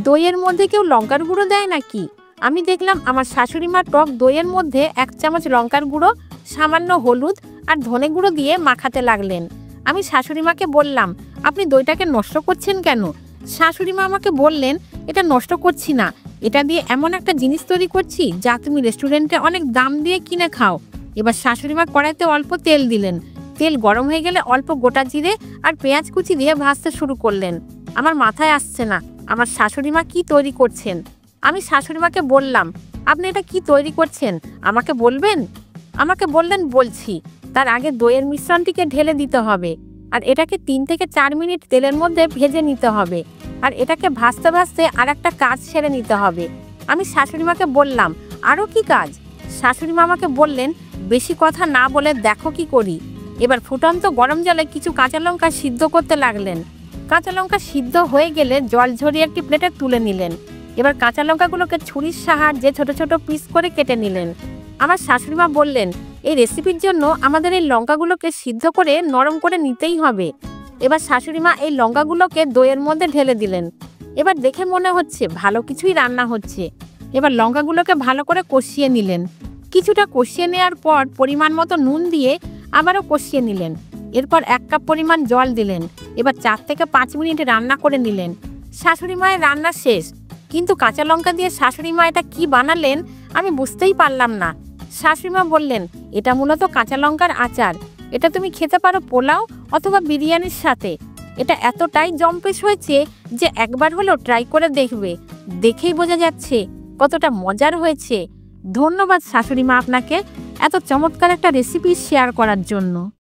দইয়ের মধ্যে কেউ লঙ্কার গুঁড়ো দেয় নাকি? আমি দেখলাম আমার শাশুড়ি মা টক দইয়ের মধ্যে 1 চামচ লঙ্কার গুঁড়ো, সামান্য হলুদ আর ধনে গুঁড়ো দিয়ে মাখাতে লাগলেন। আমি শাশুড়ি মাকে বললাম, আপনি দইটাকে নষ্ট করছেন কেন? শাশুড়ি মা আমাকে বললেন, এটা নষ্ট করছি না, এটা দিয়ে এমন একটা জিনিস তৈরি করছি যা তুমি রেস্টুরেন্টে অনেক দাম দিয়ে কিনে খাও। এবার শাশুড়ি মা কড়াইতে অল্প তেল দিলেন। তেল গরম হয়ে গেলে অল্প গোটা জিরে আর পেঁয়াজ কুচি দিয়ে ভাজতে শুরু করলেন। আমার মাথায় আসছে না আমার শাশুড়ি মা কি তৈরি করছেন। আমি শাশুড়ি মাকে বললাম, আপনি এটা কি তৈরি করছেন আমাকে বলবেন? আমাকে বললেন, বলছি। তার আগে দইয়ের মিশ্রণটিকে ঢেলে দিতে হবে আর এটাকে 3 থেকে 4 মিনিট তেলের মধ্যে ভেজে নিতে হবে আর এটাকে ভাজতে ভাজতে আর একটা কাজ সেরে নিতে হবে। আমি শাশুড়ি মাকে বললাম, আরও কি কাজ? শাশুড়ি মা আমাকে বললেন, বেশি কথা না বলে দেখো কি করি। এবার ফুটন্ত গরম জলে কিছু কাঁচা লঙ্কা সিদ্ধ করতে লাগলেন। কাঁচা লঙ্কা সিদ্ধ হয়ে গেলে জল ঝরিয়ে একটি প্লেটে তুলে নিলেন। এবার কাঁচা লঙ্কাগুলোকে ছুরির সাহায্যে ছোট ছোট পিস করে কেটে নিলেন। আমার শাশুড়ি মা বললেন, এই রেসিপির জন্য আমাদের এই লঙ্কাগুলোকে সিদ্ধ করে নরম করে নিতেই হবে। এবার শাশুড়ি মা এই লঙ্কাগুলোকে দইয়ের মধ্যে ঢেলে দিলেন। এবার দেখে মনে হচ্ছে ভালো কিছুই রান্না হচ্ছে। এবার লঙ্কাগুলোকে ভালো করে কষিয়ে নিলেন। কিছুটা কষিয়ে নেওয়ার পর পরিমাণ মতো নুন দিয়ে আবারও কষিয়ে নিলেন। এরপর 1 কাপ পরিমাণ জল দিলেন। এবার 4 থেকে 5 মিনিট রান্না করে নিলেন। শাশুড়ি মায়ের রান্না শেষ, কিন্তু কাঁচা লঙ্কা দিয়ে শাশুড়ি মা এটা কি বানালেন আমি বুঝতেই পারলাম না। শাশুড়ি মা বললেন, এটা মূলত কাঁচা লঙ্কার আচার। এটা তুমি খেতে পারো পোলাও অথবা বিরিয়ানির সাথে। এটা এতটাই জম্পেশ হয়েছে যে একবার হলেও ট্রাই করে দেখবে। দেখেই বোঝা যাচ্ছে কতটা মজার হয়েছে। ধন্যবাদ শাশুড়ি মা আপনাকে এত চমৎকার একটা রেসিপি শেয়ার করার জন্য।